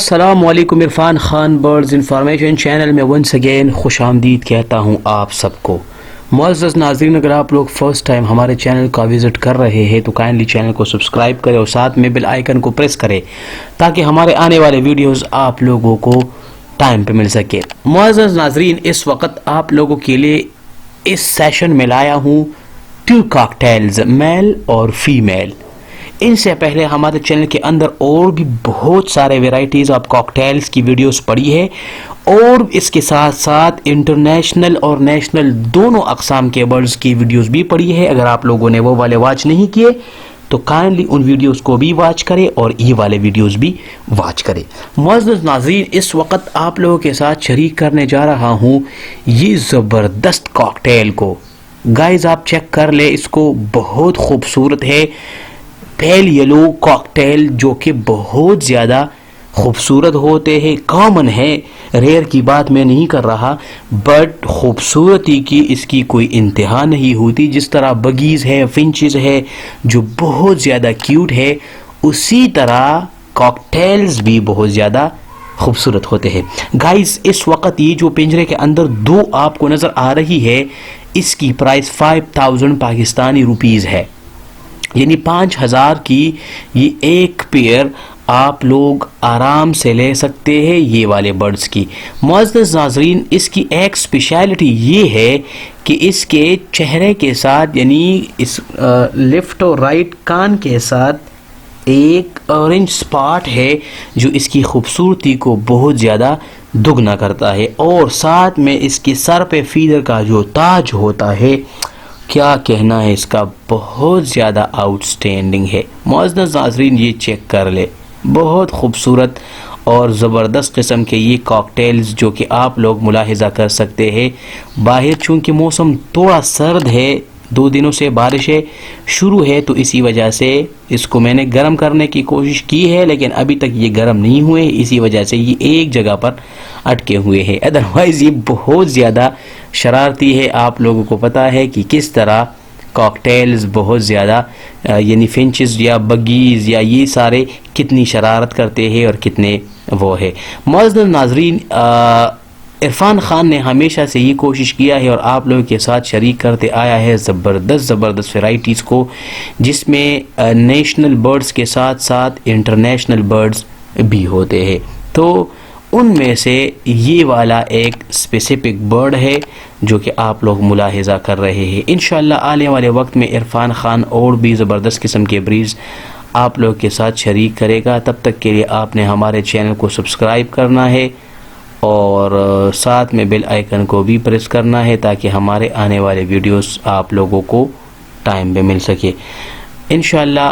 السلام علیکم، Irfan Khan birds information channel میں ونس اگین خوش آمدید کہتا ہوں آپ سب کو۔ معزز ناظرین، اگر آپ لوگ فرسٹ ٹائم ہمارے چینل کا وزٹ کر رہے ہیں تو کائنڈلی چینل کو سبسکرائب کریں اور ساتھ میں بیل آئیکن کو پریس کریں تاکہ ہمارے آنے والے ویڈیوز آپ لوگوں کو ٹائم پہ مل سکے۔ معزز ناظرین، اس وقت آپ لوگوں کے لیے اس سیشن میں لایا ہوں 2 کاکٹیلز، میل اور فیمیل۔ ان سے پہلے ہمارے چینل کے اندر اور بھی بہت سارے ویرائٹیز آف کاکٹیلز کی ویڈیوز پڑی ہے، اور اس کے ساتھ ساتھ انٹرنیشنل اور نیشنل دونوں اقسام کے برڈز کی ویڈیوز بھی پڑی ہے۔ اگر آپ لوگوں نے وہ والے واچ نہیں کیے تو کائنڈلی ان ویڈیوز کو بھی واچ کریں اور یہ والے ویڈیوز بھی واچ کریں۔ معزز ناظرین، اس وقت آپ لوگوں کے ساتھ شریک کرنے جا رہا ہوں یہ زبردست کاکٹیل کو۔ گائز آپ چیک کر لیں، اس کو بہت خوبصورت ہے، پیل یلو کاکٹیل جو کہ بہت زیادہ خوبصورت ہوتے ہیں، کامن ہے، ریئر کی بات میں نہیں کر رہا، بٹ خوبصورتی کی اس کی کوئی انتہا نہیں ہوتی۔ جس طرح بگیز ہے، فنچز ہے جو بہت زیادہ کیوٹ ہے، اسی طرح کاکٹیلز بھی بہت زیادہ خوبصورت ہوتے ہیں۔ گائز اس وقت یہ جو پنجرے کے اندر 2 آپ کو نظر آ رہی ہے، اس کی پرائس 5000 پاکستانی روپیز ہے، یعنی 5000 کی یہ ایک پیئر آپ لوگ آرام سے لے سکتے ہیں یہ والے برڈز کی۔ معزز ناظرین، اس کی ایک اسپیشلٹی یہ ہے کہ اس کے چہرے کے ساتھ، یعنی اس لیفٹ اور رائٹ کان کے ساتھ ایک اورنج سپاٹ ہے جو اس کی خوبصورتی کو بہت زیادہ دگنا کرتا ہے، اور ساتھ میں اس کے سر پہ فیدر کا جو تاج ہوتا ہے، کیا کہنا ہے اس کا، بہت زیادہ آؤٹ سٹینڈنگ ہے۔ معزز ناظرین یہ چیک کر لے، بہت خوبصورت اور زبردست قسم کے یہ کاکٹیلز جو کہ آپ لوگ ملاحظہ کر سکتے ہیں۔ باہر چونکہ موسم تھوڑا سرد ہے، 2 دنوں سے بارشیں شروع ہے، تو اسی وجہ سے اس کو میں نے گرم کرنے کی کوشش کی ہے، لیکن ابھی تک یہ گرم نہیں ہوئے، اسی وجہ سے یہ ایک جگہ پر اٹکے ہوئے ہیں۔ ادروائز یہ بہت زیادہ شرارتی ہے، آپ لوگوں کو پتہ ہے کہ کس طرح کاکٹیلز بہت زیادہ یعنی فنچز یا بگیز یا یہ سارے کتنی شرارت کرتے ہیں اور کتنے وہ ہے۔ معزز ناظرین، عرفان خان نے ہمیشہ سے یہ کوشش کیا ہے اور آپ لوگوں کے ساتھ شریک کرتے آیا ہے زبردست ویرائٹیز کو، جس میں نیشنل برڈز کے ساتھ ساتھ انٹرنیشنل برڈز بھی ہوتے ہیں۔ تو ان میں سے یہ والا ایک اسپیسیفک برڈ ہے جو کہ آپ لوگ ملاحظہ کر رہے ہیں۔ انشاءاللہ آنے والے وقت میں عرفان خان اور بھی زبردست قسم کے بریڈز آپ لوگ کے ساتھ شریک کرے گا۔ تب تک کے لیے آپ نے ہمارے چینل کو سبسکرائب کرنا ہے اور ساتھ میں بیل آئیکن کو بھی پریس کرنا ہے تاکہ ہمارے آنے والے ویڈیوز آپ لوگوں کو ٹائم پہ مل سکے۔ انشاءاللہ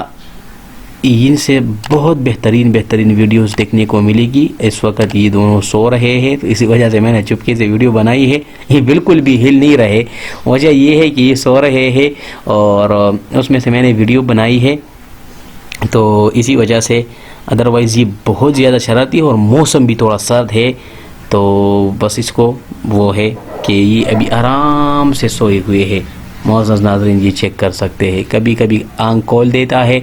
ان سے بہت بہترین ویڈیوز دیکھنے کو ملے گی۔ اس وقت یہ دونوں سو رہے ہیں، تو اسی وجہ سے میں نے چپکے سے ویڈیو بنائی ہے، یہ بالکل بھی ہل نہیں رہے۔ وجہ یہ ہے کہ یہ سو رہے ہیں اور اس میں سے میں نے ویڈیو بنائی ہے، تو اسی وجہ سے، ادروائز یہ بہت زیادہ شرارتی ہے اور موسم بھی تھوڑا سرد ہے، تو بس اس کو وہ ہے کہ یہ ابھی آرام سے سوئے ہوئے ہیں۔ معزز ناظرین یہ چیک کر سکتے ہیں، کبھی کبھی آنکھ کھول دیتا ہے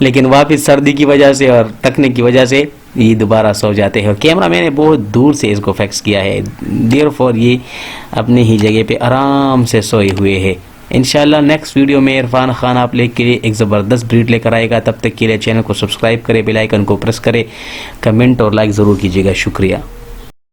لیکن واپس سردی کی وجہ سے اور تکنے کی وجہ سے یہ دوبارہ سو جاتے ہیں، اور کیمرہ میں نے بہت دور سے اس کو فکس کیا ہے، دیر فور یہ اپنی ہی جگہ پہ آرام سے سوئے ہوئے ہیں۔ انشاءاللہ نیکسٹ ویڈیو میں عرفان خان آپ لے کے لیے ایک زبردست بریڈ لے کر آئے گا۔ تب تک کے لیے چینل کو سبسکرائب کرے، بیل آئیکن کو پریس کرے، کمنٹ اور لائک ضرور کیجیے گا۔ شکریہ۔